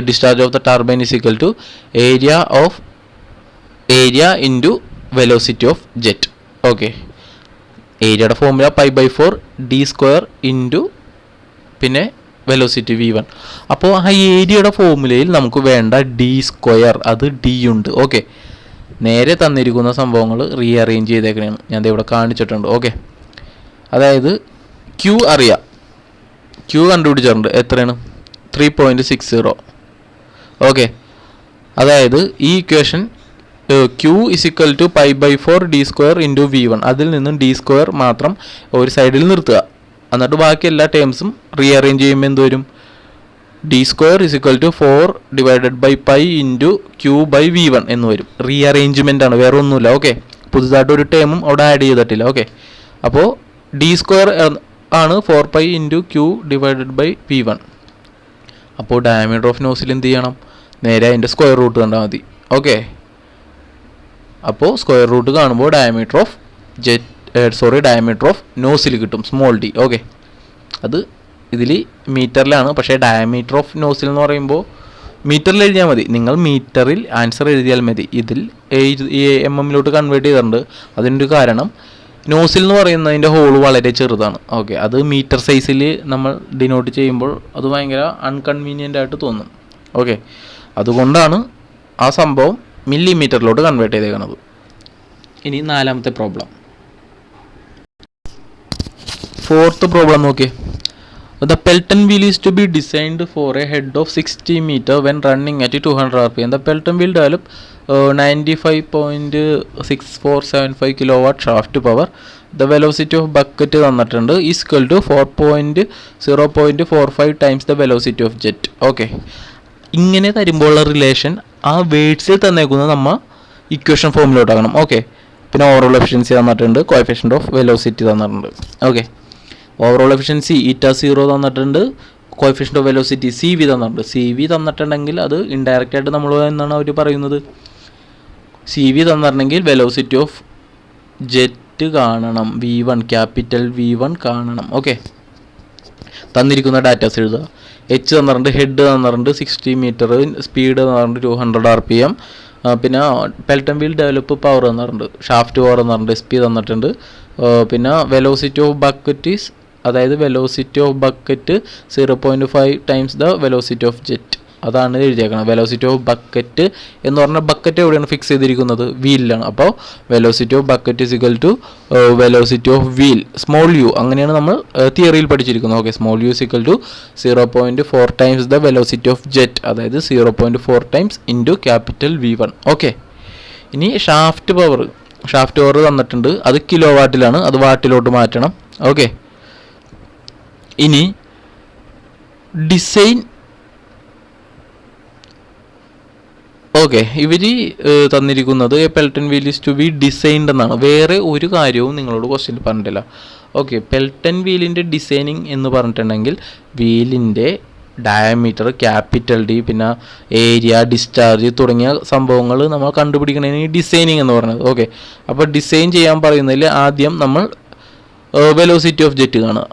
discharge of the turbine is equal to area into velocity of jet. Okay, ഏരിയയുടെ ഫോർമുല π/4 d² ഇൻറ്റു പിന്നെ വെലോസിറ്റി V1. അപ്പോൾ ആ ഏരിയയുടെ ഫോർമുലയിൽ നമുക്ക് വേണ്ട d², അത് ഡി ഉണ്ട്. ഓക്കെ, നേരെ തന്നിരിക്കുന്ന സംഭവങ്ങൾ റീഅറേഞ്ച് ചെയ്തേക്കണേണ്, ഞാൻ ഇവിടെ കാണിച്ചിട്ടുണ്ട്. ഓക്കെ, അതായത് ക്യൂ അറിയാം, ക്യൂ കണ്ടുപിടിച്ചിട്ടുണ്ട്. എത്രയാണ്? 3.60. ഓക്കെ, അതായത് ഈ equation Q is equal to π/4 d² into V1. അതിൽ നിന്നും d² മാത്രം ഒരു സൈഡിൽ നിർത്തുക. എന്നിട്ട് ബാക്കി എല്ലാ ടേംസും റീഅറേഞ്ച് ചെയ്യുമ്പോൾ എന്ത് വരും? d² is equal to 4 divided by π into Q/V1 എന്ന് വരും. റീഅറേഞ്ച്മെൻ്റ് ആണ്, വേറെ ഒന്നുമില്ല. ഓക്കെ, പുതുതായിട്ട് ഒരു ടേമും അവിടെ ആഡ് ചെയ്തിട്ടില്ല. ഓക്കെ, അപ്പോൾ d² ആണ് 4π into Q divided by V1. അപ്പോൾ ഡയമീറ്റർ ഓഫ് നോസിൽ എന്ത് ചെയ്യണം? നേരെ അതിൻ്റെ സ്ക്വയർ റൂട്ട് കണ്ടാൽ മതി. ഓക്കെ, അപ്പോൾ സ്ക്വയർ റൂട്ട് കാണുമ്പോൾ diameter of diameter of nozzle കിട്ടും, സ്മോൾ d. ഓക്കെ, അത് ഇതിൽ മീറ്ററിലാണ്, പക്ഷേ ഡയമീറ്റർ ഓഫ് നോസിൽ എന്ന് പറയുമ്പോൾ മീറ്ററിൽ എഴുതിയാൽ മതി. നിങ്ങൾ മീറ്ററിൽ ആൻസർ എഴുതിയാൽ മതി. ഇതിൽ mm കൺവേർട്ട് ചെയ്തിട്ടുണ്ട്. അതിൻ്റെ കാരണം നോസിൽ എന്ന് പറയുന്നതിൻ്റെ ഹോൾ വളരെ ചെറുതാണ്. ഓക്കെ, അത് മീറ്റർ സൈസിൽ നമ്മൾ ഡിനോട്ട് ചെയ്യുമ്പോൾ അത് ഭയങ്കര അൺകൺവീനിയൻ്റ് ആയിട്ട് തോന്നും. ഓക്കെ, അതുകൊണ്ടാണ് ആ സംഭവം മില്ലിമീറ്ററിലോട്ട് കൺവേർട്ട് ചെയ്തേക്കുന്നത്. ഇനി നാലാമത്തെ പ്രോബ്ലം, ഫോർത്ത് പ്രോബ്ലം നോക്കിയേ. The Pelton wheel is to be designed for a head of 60 meter when running at 200 rpm. The Pelton wheel develop 95.6475 kilowatt shaft power. The velocity of bucket തന്നിട്ടുണ്ട് is equal to 0.45 times the velocity of jet. Okay, ഇങ്ങനെ തരുമ്പോഴുള്ള relation ആ വേർഡ്സിൽ തന്നേക്കുന്നത് നമ്മൾ equation ഫോമിലോട്ടാക്കണം. Okay, പിന്നെ overall efficiency തന്നിട്ടുണ്ട്, coefficient of velocity തന്നിട്ടുണ്ട്. Okay, overall efficiency η0 തന്നിട്ടുണ്ട്, coefficient of velocity CV തന്നിട്ടുണ്ട്. CV തന്നിട്ടുണ്ടെങ്കിൽ അത് ഇൻഡയറക്റ്റ് ആയിട്ട് നമ്മൾ എന്നാണ് അവർ പറയുന്നത്? CV തന്നിട്ടുണ്ടെങ്കിൽ വെലോസിറ്റി ഓഫ് ജെറ്റ് കാണണം, V1 ക്യാപിറ്റൽ V1 കാണണം. ഓക്കെ, തന്നിരിക്കുന്ന ഡാറ്റാസ് എഴുതുക. എച്ച് തന്നിട്ടുണ്ട്, ഹെഡ് തന്നിട്ടുണ്ട് 60 മീറ്റർ, സ്പീഡ് തന്നിട്ടുണ്ട് 200 rpm, പിന്നെ പെൽട്ടൺ വീൽ ഡെവലപ്പ് പവർ തന്നിട്ടുണ്ട്, ഷാഫ്റ്റ് പവർ തന്നിട്ടുണ്ട്, SP തന്നിട്ടുണ്ട്. പിന്നെ വെലോസിറ്റി ഓഫ് ബക്കറ്റ് ഈസ്, അതായത് velocity of bucket 0.5 times the velocity of jet. അതാണ് എഴുതിയേക്കണം. വെലോസിറ്റി ഓഫ് ബക്കറ്റ് എന്ന് പറഞ്ഞാൽ ബക്കറ്റ് എവിടെയാണ് ഫിക്സ് ചെയ്തിരിക്കുന്നത്? വീലിലാണ്. അപ്പോൾ velocity of bucket is equal to velocity of wheel small u, അങ്ങനെയാണ് നമ്മൾ തിയറിയിൽ പഠിച്ചിരിക്കുന്നത്. Okay, small u is equal to 0.4 times the velocity of jet, അതായത് 0.4 times into capital V1. Okay, ഇനി ഷാഫ്റ്റ് പവർ തന്നിട്ടുണ്ട്, അത് കിലോ വാട്ടിലാണ്, അത് വാട്ടിലോട്ട് മാറ്റണം. ഓക്കെ, ഇനി ഡിസൈൻ. ഓക്കെ, ഇവർ തന്നിരിക്കുന്നത് Pelton wheel is to be designed എന്നാണ്. വേറെ ഒരു കാര്യവും നിങ്ങളോട് ക്വസ്റ്റ്യനിൽ പറഞ്ഞിട്ടില്ല. ഓക്കെ, പെൽട്ടൺ വീലിൻ്റെ ഡിസൈനിങ് എന്ന് പറഞ്ഞിട്ടുണ്ടെങ്കിൽ വീലിൻ്റെ ഡയമീറ്റർ, ക്യാപിറ്റൽ ഡി, പിന്നെ ഏരിയ, ഡിസ്ചാർജ് തുടങ്ങിയ സംഭവങ്ങൾ നമ്മൾ കണ്ടുപിടിക്കണതിന് ഡിസൈനിങ് എന്ന് പറയുന്നത്. ഓക്കെ, അപ്പോൾ ഡിസൈൻ ചെയ്യാൻ പറയുന്നതിൽ ആദ്യം നമ്മൾ വെലോസിറ്റി ഓഫ് ജെറ്റ് കാണുക.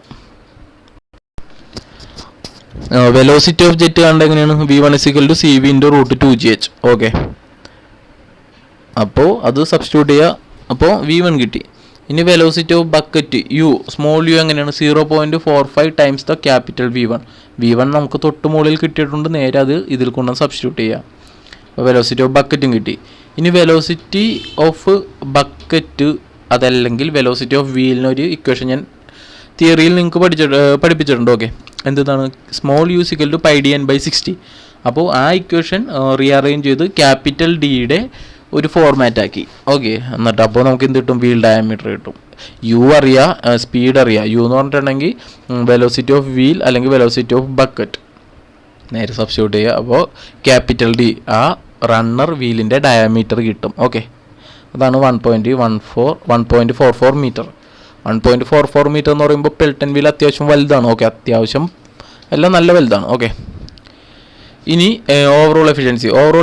വെലോസിറ്റി ഓഫ് ജെറ്റ് കാണേണ്ടത് എങ്ങനെയാണ്? v1 = cv × √2gh. ഓക്കെ, അപ്പോൾ അത് സബ്സ്റ്റിറ്റ്യൂട്ട് ചെയ്യുക. അപ്പോൾ v1 കിട്ടി. ഇനി velocity of bucket u, small u എങ്ങനെയാണ്? 0.45 ടൈംസ് ദ ക്യാപിറ്റൽ v1 നമുക്ക് തൊട്ട് മുകളിൽ കിട്ടിയിട്ടുണ്ട്, നേരെ അത് ഇതിൽ കൊണ്ടുവന്ന് സബ്സ്റ്റിറ്റ്യൂട്ട് ചെയ്യുക. അപ്പോൾ വെലോസിറ്റി ഓഫ് ബക്കറ്റും കിട്ടി. ഇനി വെലോസിറ്റി ഓഫ് ബക്കറ്റ് അതല്ലെങ്കിൽ വെലോസിറ്റി ഓഫ് വീലിനൊരു ഇക്വേഷൻ ഞാൻ തിയറിയിൽ നിങ്ങൾക്ക് പഠിപ്പിച്ചിട്ടുണ്ട്. ഓക്കെ, എന്താണ്? Small u = πdn/60. അപ്പോൾ ആ ഇക്വേഷൻ റീഅറേഞ്ച് ചെയ്ത് ക്യാപിറ്റൽ ഡിയുടെ ഒരു ഫോർമാറ്റ് ആക്കി. ഓക്കെ, എന്നിട്ട് അപ്പോൾ നമുക്ക് എന്ത് കിട്ടും? വീൽ ഡയമീറ്റർ കിട്ടും. യു അറിയാം, സ്പീഡ് അറിയാം. യു എന്ന് പറഞ്ഞിട്ടുണ്ടെങ്കിൽ വെലോസിറ്റി ഓഫ് വീൽ അല്ലെങ്കിൽ വെലോസിറ്റി ഓഫ് ബക്കറ്റ്, നേരെ സബ്സ്റ്റിറ്റ്യൂട്ട് ചെയ്യുക. അപ്പോൾ ക്യാപിറ്റൽ ഡി, ആ റണ്ണർ വീലിൻ്റെ ഡയമീറ്റർ കിട്ടും. ഓക്കെ, അതാണ് 1.44 മീറ്റർ. 1.44 മീറ്റർ എന്ന് പറയുമ്പോൾ പെൽട്ടൺ വീൽ അത്യാവശ്യം വലുതാണ്. ഓക്കെ, അത്യാവശ്യം എല്ലാം നല്ല വലുതാണ്. ഓക്കെ, ഇനി ഓവറോൾ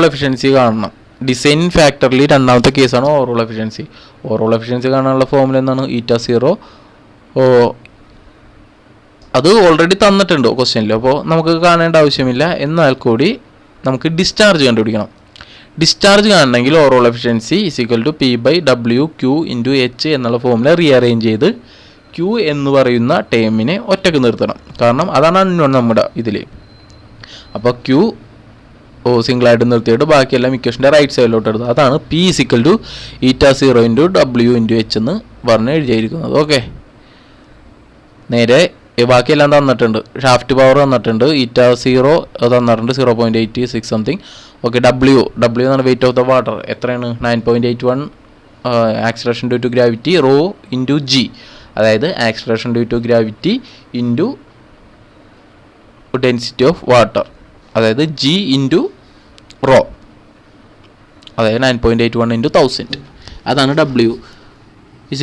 എഫിഷ്യൻസി കാണണം. ഡിസൈൻ ഫാക്ടറിൽ രണ്ടാമത്തെ കേസാണ് ഓവറോൾ എഫിഷ്യൻസി. കാണാനുള്ള ഫോർമുല എന്താണ്? η0. അത് ഓൾറെഡി തന്നിട്ടുണ്ട് ക്വസ്റ്റ്യനിൽ, അപ്പോൾ നമുക്ക് കാണേണ്ട ആവശ്യമില്ല. എന്നാൽ കൂടി നമുക്ക് ഡിസ്ചാർജ് കണ്ടുപിടിക്കണം. ഡിസ്ചാർജ് കാണണമെങ്കിൽ overall efficiency = P/W Q × H എന്നുള്ള ഫോർമുല റീഅറേഞ്ച് ചെയ്ത് Q എന്ന് പറയുന്ന ടേമിനെ ഒറ്റക്ക് നിർത്തണം. കാരണം അതാണ് നമ്മുടെ ഇതിൽ. അപ്പോൾ Q സിംഗിളായിട്ട് നിർത്തിയിട്ട് ബാക്കിയെല്ലാം ഇക്വേഷൻ്റെ റൈറ്റ് സൈഡിലോട്ട് എടുത്തു. അതാണ് P = η0 × W × H എന്ന് പറഞ്ഞ് എഴുതിയിരിക്കുന്നത്. ഓക്കെ, നേരെ ബാക്കിയെല്ലാം തന്നിട്ടുണ്ട്. ഷാഫ്റ്റ് പവർ തന്നിട്ടുണ്ട്, η0 തന്നിട്ടുണ്ട് 0.86 സംതിങ്. ഓക്കെ, W എന്നാണ് വെയിറ്റ് ഓഫ് ദ വാട്ടർ. എത്രയാണ്? 9.81. Acceleration due to gravity ρ × g, അതായത് acceleration due to gravity into density of water, അതായത് g × ρ, അതായത് 9.81 × 1000. അതാണ് W =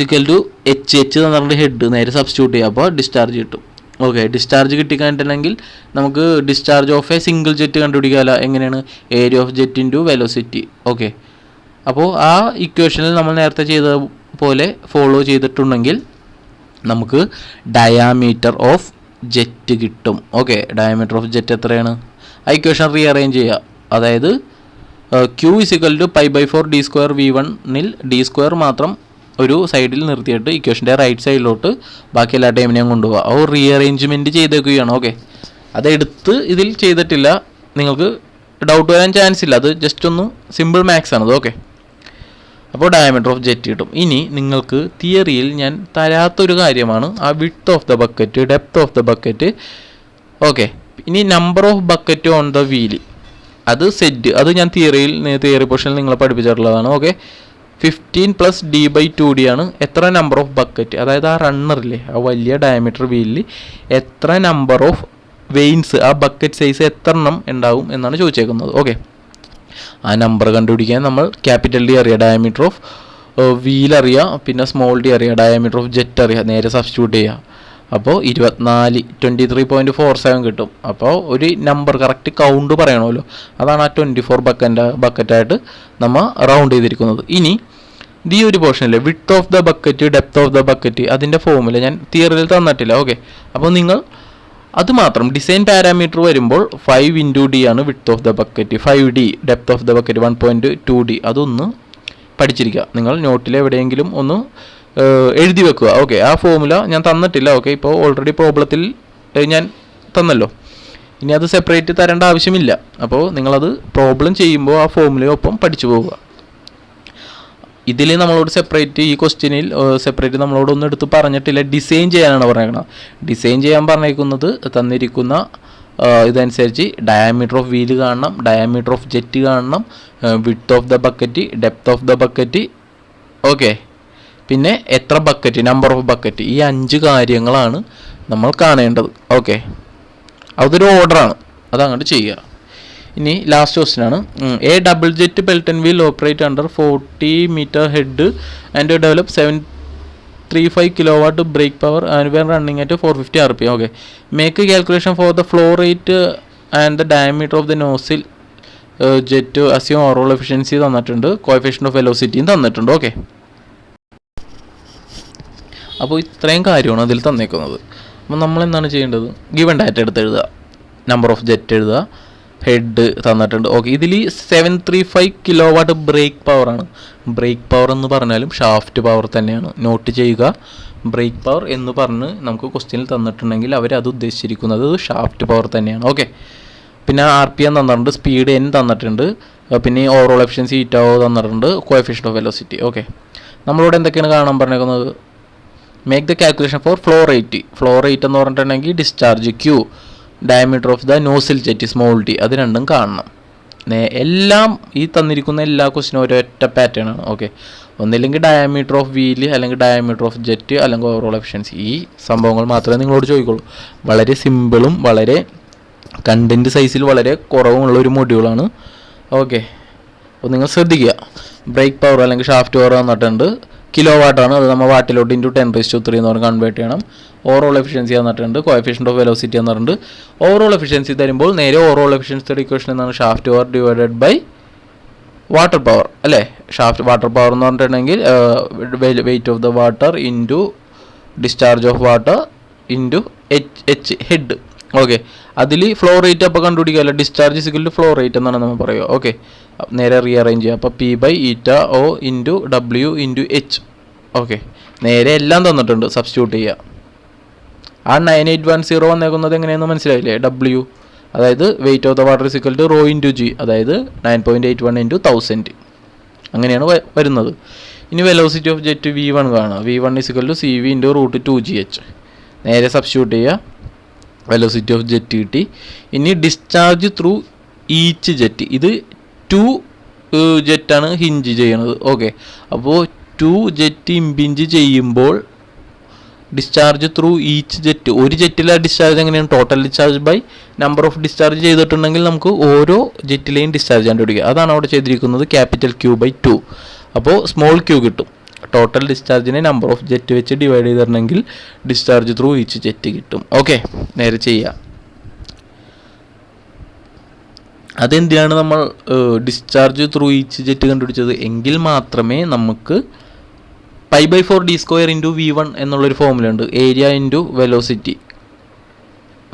H എന്ന് ഹെഡ്, നേരെ സബ്സ്റ്റിറ്റ്യൂട്ട് ചെയ്യുക. അപ്പോൾ ഡിസ്ചാർജ് കിട്ടും. ഓക്കെ, ഡിസ്ചാർജ് കിട്ടിക്കഴിഞ്ഞിട്ടുണ്ടെങ്കിൽ നമുക്ക് discharge of a single jet കണ്ടുപിടിക്കാമല്ലോ. എങ്ങനെയാണ്? Area of jet × velocity. Okay, അപ്പോൾ ആ ഇക്വേഷനിൽ നമ്മൾ നേരത്തെ ചെയ്ത പോലെ ഫോളോ ചെയ്തിട്ടുണ്ടെങ്കിൽ നമുക്ക് ഡയാമീറ്റർ ഓഫ് ജെറ്റ് കിട്ടും. ഓക്കെ, ഡയമീറ്റർ ഓഫ് ജെറ്റ് എത്രയാണ്? ആ ഇക്വേഷൻ റീഅറേഞ്ച് ചെയ്യുക. അതായത് Q = π/4 d² v1 ൽ d² മാത്രം ഒരു സൈഡിൽ നിർത്തിയിട്ട് ഇക്വേഷൻ്റെ റൈറ്റ് സൈഡിലോട്ട് ബാക്കി എല്ലാ ടൈമിനെയും കൊണ്ടുപോകുക. അപ്പോൾ റീഅറേഞ്ച്മെൻറ്റ് ചെയ്തേക്കുകയാണ്. ഓക്കെ, അതെടുത്ത് ഇതിൽ ചെയ്തിട്ടില്ല, നിങ്ങൾക്ക് ഡൗട്ട് വരാൻ ചാൻസ് ഇല്ല. അത് ജസ്റ്റ് ഒന്ന് സിമ്പിൾ മാത്സ് ആണത്. ഓക്കെ, അപ്പോൾ ഡയമീറ്റർ ഓഫ് ജെറ്റ് കിട്ടും. ഇനി നിങ്ങൾക്ക് തിയറിയിൽ ഞാൻ തരാത്തൊരു കാര്യമാണ് ആ width of the bucket, depth of the bucket. Okay, ഇനി number of bucket on the wheel, അത് സെറ്റ്, അത് ഞാൻ തിയറി പോർഷനിൽ നിങ്ങളെ പഠിപ്പിച്ചിട്ടുള്ളതാണ്. ഓക്കെ, 15 + d/2d ആണ് എത്ര നമ്പർ ഓഫ് ബക്കറ്റ്, അതായത് ആ റണ്ണറില്ലേ, ആ വലിയ ഡയമീറ്റർ വീലിൽ എത്ര നമ്പർ ഓഫ് വെയിൻസ്, ആ ബക്കറ്റ് സൈസ് എത്ര എണ്ണം ഉണ്ടാവും എന്നാണ് ചോദിച്ചേക്കുന്നത്. ഓക്കെ, ആ നമ്പർ കണ്ടുപിടിക്കാൻ നമ്മൾ ക്യാപിറ്റൽ ഡി അറിയാം, ഡയമീറ്റർ ഓഫ് വീൽ അറിയാം, പിന്നെ സ്മോൾ ഡി അറിയാം, ഡയമീറ്റർ ഓഫ് ജെറ്റ് അറിയാം, നേരെ സബ്സ്റ്റിറ്റ്യൂട്ട് ചെയ്യുക. അപ്പോൾ 23.47 കിട്ടും. അപ്പോൾ ഒരു നമ്പർ കറക്റ്റ് കൗണ്ട് പറയണമല്ലോ, അതാണ് ആ 24 ബക്കറ്റായിട്ട് നമ്മൾ റൗണ്ട് ചെയ്തിരിക്കുന്നത്. ഇനി ഈ ഒരു പോർഷനില്ലേ, width of the bucket, depth of the bucket, അതിൻ്റെ ഫോർമുല ഞാൻ തിയറിയിൽ തന്നിട്ടില്ല. ഓക്കെ, അപ്പോൾ നിങ്ങൾ അത് മാത്രം ഡിസൈൻ പാരാമീറ്റർ വരുമ്പോൾ 5 × d ആണ് width of the bucket, 5d depth of the bucket 1.2d. അതൊന്ന് പഠിച്ചിരിക്കുക, നിങ്ങൾ നോട്ടിൽ എവിടെയെങ്കിലും ഒന്ന് എഴുതി വെക്കുക. ഓക്കെ, ആ ഫോർമുല ഞാൻ തന്നിട്ടില്ല. ഓക്കെ, ഇപ്പോൾ ഓൾറെഡി പ്രോബ്ലത്തിൽ ഞാൻ തന്നല്ലോ, ഇനി അത് സെപ്പറേറ്റ് തരേണ്ട ആവശ്യമില്ല. അപ്പോൾ നിങ്ങളത് പ്രോബ്ലം ചെയ്യുമ്പോൾ ആ ഫോർമുലയൊപ്പം പഠിച്ചു പോവുക. ഇതിൽ നമ്മളോട് സെപ്പറേറ്റ്, ഈ ക്വസ്റ്റ്യനിൽ സെപ്പറേറ്റ് നമ്മളോടൊന്നും എടുത്ത് പറഞ്ഞിട്ടില്ല, ഡിസൈൻ ചെയ്യാനാണ് പറഞ്ഞേക്കുന്നത്. ഡിസൈൻ ചെയ്യാൻ പറഞ്ഞേക്കുന്നത് തന്നിരിക്കുന്ന ഇതനുസരിച്ച് ഡയമീറ്റർ ഓഫ് വീല് കാണണം, ഡയമീറ്റർ ഓഫ് ജെറ്റ് കാണണം, width of the bucket, depth of the bucket. Okay, പിന്നെ എത്ര ബക്കറ്റ്, നമ്പർ ഓഫ് ബക്കറ്റ്, ഈ 5 കാര്യങ്ങളാണ് നമ്മൾ കാണേണ്ടത്. ഓക്കെ, അതൊരു ഓർഡറാണ്, അതങ്ങോട്ട് ചെയ്യുക. ഇനി ലാസ്റ്റ് ക്വസ്റ്റ്യൻ ആണ്. A double jet Pelton wheel operate under 40 metre head and develop 735 kW brake power and when running at 450 rpm. Okay, make calculation for the flow rate and the diameter of the nozzle jet assume overall efficiency തന്നിട്ടുണ്ട്, coefficient of വെലോസിറ്റിയും തന്നിട്ടുണ്ട്. Okay, അപ്പോൾ ഇത്രയും കാര്യമാണ് അതിൽ തന്നേക്കുന്നത്. അപ്പോൾ നമ്മൾ എന്താണ് ചെയ്യേണ്ടത്? ഗിവൺ ഡാറ്റ എടുത്ത് എഴുതുക, നമ്പർ ഓഫ് ജെറ്റ് എഴുതുക, ഹെഡ് തന്നിട്ടുണ്ട്. ഓക്കെ, ഇതിൽ 735 കിലോവാട്ട് ബ്രേക്ക് പവറാണ്. ബ്രേക്ക് പവർ എന്ന് പറഞ്ഞാലും ഷാഫ്റ്റ് പവർ തന്നെയാണ്. നോട്ട് ചെയ്യുക, ബ്രേക്ക് പവർ എന്ന് പറഞ്ഞ് നമുക്ക് ക്വസ്റ്റ്യനിൽ തന്നിട്ടുണ്ടെങ്കിൽ അവർ അത് ഉദ്ദേശിച്ചിരിക്കുന്നത് ഷാഫ്റ്റ് പവർ തന്നെയാണ്. ഓക്കെ, പിന്നെ RPM തന്നിട്ടുണ്ട്, സ്പീഡ് N തന്നിട്ടുണ്ട്, പിന്നെ ഓവറോൾ എഫിഷ്യൻസി ഈറ്റാ തന്നിട്ടുണ്ട്, കോഎഫിഷ്യന്റ് ഓഫ് വെലോസിറ്റി. ഓക്കെ, നമ്മളോട് എന്തൊക്കെയാണ് കാണാൻ പറഞ്ഞേക്കുന്നത്? Make the calculation for flow rate. Flow rate എന്ന് പറഞ്ഞിട്ടുണ്ടെങ്കിൽ discharge Q, diameter of the nozzle jet small d, അത് രണ്ടും കാണണം. എല്ലാം ഈ തന്നിരിക്കുന്ന എല്ലാ ക്വസ്റ്റിനും ഒരൊറ്റ പാറ്റേൺ ആണ്. ഓക്കെ, ഒന്നില്ലെങ്കിൽ ഡയമീറ്റർ ഓഫ് വീല്, അല്ലെങ്കിൽ ഡയമീറ്റർ ഓഫ് ജെറ്റ്, അല്ലെങ്കിൽ ഓവറോൾ എഫിഷ്യൻസി. ഈ സംഭവങ്ങൾ മാത്രമേ നിങ്ങളോട് ചോദിക്കുള്ളൂ. വളരെ സിമ്പിളും വളരെ കണ്ടൻറ്റ് സൈസിൽ വളരെ കുറവുമുള്ള ഒരു മൊഡ്യൂളാണ്. ഓക്കെ, അപ്പോൾ നിങ്ങൾ ശ്രദ്ധിക്കുക. ബ്രേക്ക് പവർ അല്ലെങ്കിൽ ഷാഫ്റ്റ് പവർ തന്നിട്ടുണ്ട്, കിലോ വാട്ടാണ്, അത് നമ്മൾ വാട്ടിലോട്ട് ഇൻറ്റു 10⁻³ എന്ന് പറഞ്ഞ് കൺവേർട്ട് ചെയ്യണം. ഓവറോൾ എഫിഷ്യൻസി തന്നിട്ടുണ്ട്, കോഎഫിഷ്യന്റ് ഓഫ് വെലോസിറ്റി തന്നിട്ടുണ്ട്. ഓവറോൾ എഫിഷ്യൻസി തരുമ്പോൾ നേരെ ഓവറോൾ എഫിഷ്യൻസിയുടെ ഇക്വേഷൻ എന്നാണ് shaft power divided by water power, അല്ലേ? ഷാഫ്റ്റ് വാട്ടർ പവർ എന്ന് പറഞ്ഞിട്ടുണ്ടെങ്കിൽ weight of the water into discharge of water into H head. Okay, അതിൽ ഫ്ലോ റേറ്റ് അപ്പോൾ കണ്ടുപിടിക്കാമല്ലോ. Discharge is equal to flow rate എന്നാണ് നമ്മൾ പറയുക. ഓക്കെ, നേരെ റീഅറേഞ്ച് ചെയ്യുക. അപ്പോൾ P/η/O into W into H. Okay, നേരെ എല്ലാം തന്നിട്ടുണ്ട്, സബ്സ്റ്റിറ്റ്യൂട്ട് ചെയ്യുക. ആ 9810 വന്നേക്കുന്നത് എങ്ങനെയെന്ന് മനസ്സിലായില്ലേ? W, അതായത് weight of the water is equal to rho into G, അതായത് 9.81 ഇൻറ്റു 1000. അങ്ങനെയാണ് വരുന്നത്. ഇനി വെലോസിറ്റി ഓഫ് ജെറ്റ് V1 കാണുക. V1 is equal to CV into √2GH. നേരെ സബ്സ്റ്റിറ്റ്യൂട്ട് ചെയ്യുക, വെലോസിറ്റി ഓഫ് ജെറ്റ് കിട്ടി. ഇനി ഡിസ്ചാർജ് ത്രൂ ഈച്ച് ജെറ്റ്, ഇത് 2 ജെറ്റാണ് ഹിഞ്ച് ചെയ്യണത്. ഓക്കെ, അപ്പോൾ 2 ജെറ്റ് ഇമ്പിഞ്ച് ചെയ്യുമ്പോൾ ഡിസ്ചാർജ് ത്രൂ ഈച്ച് ജെറ്റ്, ഒരു ജെറ്റിലെ ഡിസ്ചാർജ് എങ്ങനെയാണ്? Total discharge by number of discharge ചെയ്തിട്ടുണ്ടെങ്കിൽ നമുക്ക് ഓരോ ജെറ്റിലെയും ഡിസ്ചാർജ് കണ്ടുപിടിക്കുക. അതാണ് അവിടെ ചെയ്തിരിക്കുന്നത്, Q/2. അപ്പോൾ സ്മോൾ q കിട്ടും. ടോട്ടൽ ഡിസ്ചാർജിനെ നമ്പർ ഓഫ് ജെറ്റ് വെച്ച് ഡിവൈഡ് ചെയ്തിട്ടുണ്ടെങ്കിൽ ഡിസ്ചാർജ് ത്രൂ ഈച്ച് ജെറ്റ് കിട്ടും. ഓക്കെ, നേരെ ചെയ്യുക. അതെന്തിനാണ് നമ്മൾ ഡിസ്ചാർജ് ത്രൂ ഈച്ച് ജെറ്റ് കണ്ടുപിടിച്ചത്? എങ്കിൽ മാത്രമേ നമുക്ക് π/4d² ഇൻറ്റു V1 എന്നുള്ളൊരു ഫോമുല ഉണ്ട്, ഏരിയ ഇൻറ്റു വെലോസിറ്റി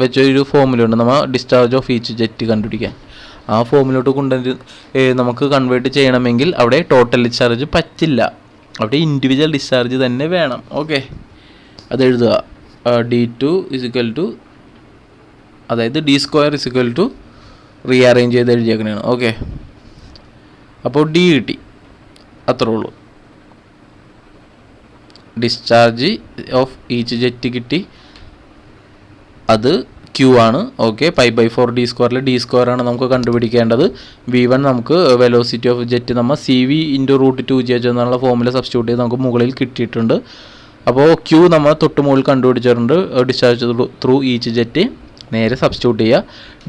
വെച്ചൊരു ഫോമുല ഉണ്ട് നമ്മൾ ഡിസ്ചാർജ് ഓഫ് ഈച്ച് ജെറ്റ് കണ്ടുപിടിക്കാൻ. ആ ഫോമിലോട്ട് നമുക്ക് കൺവേർട്ട് ചെയ്യണമെങ്കിൽ അവിടെ ടോട്ടൽ ഡിസ്ചാർജ് പറ്റില്ല, അവിടെ ഇൻഡിവിജ്വൽ ഡിസ്ചാർജ് തന്നെ വേണം. ഓക്കെ, അത് എഴുതുക. D2 ഇസിക്കൽ ടു, അതായത് D² ഇസിക്കൽ ടു റീഅറേഞ്ച് ചെയ്ത് എഴുതിയേക്കണേണ്. ഓക്കെ, അപ്പോൾ D കിട്ടി, അത്രേ ഉള്ളൂ. ഡിസ്ചാർജ് ഓഫ് ഈച്ച് ജെറ്റ് കിട്ടി, അത് Q ആണ്. ഓക്കെ, π/4d², d² ആണ് നമുക്ക് കണ്ടുപിടിക്കേണ്ടത്. V1 നമുക്ക് വെലോസിറ്റി ഓഫ് ജെറ്റ് നമ്മൾ CV ഇൻറ്റു √2GH എന്നുള്ള ഫോമിൽ സബ്സ്റ്റിറ്റ്യൂട്ട് ചെയ്ത് നമുക്ക് മുകളിൽ കിട്ടിയിട്ടുണ്ട്. അപ്പോൾ Q നമ്മൾ തൊട്ട് മുകളിൽ കണ്ടുപിടിച്ചിട്ടുണ്ട്, ഡിസ്ചാർജ് ത്രൂ ഈച്ച് ജെറ്റ്. നേരെ സബ്സ്റ്റിറ്റ്യൂട്ട് ചെയ്യുക.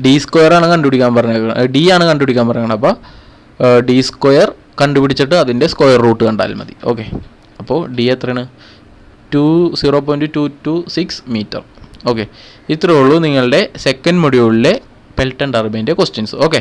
D² ആണ് കണ്ടുപിടിക്കാൻ പറഞ്ഞേക്കുന്നത്, D ആണ് കണ്ടുപിടിക്കാൻ പറയുന്നത്. അപ്പോൾ D² കണ്ടുപിടിച്ചിട്ട് അതിൻ്റെ സ്ക്വയർ റൂട്ട് കണ്ടാൽ മതി. ഓക്കെ, അപ്പോൾ D എത്രയാണ്? 0.226 മീറ്റർ. ഓക്കെ, ഇത്രയേ ഉള്ളൂ നിങ്ങളുടെ സെക്കൻഡ് മൊഡ്യൂളിലെ പെൽറ്റൺ ടർബൈൻ്റെ ക്വസ്റ്റ്യൻസ്. ഓക്കെ.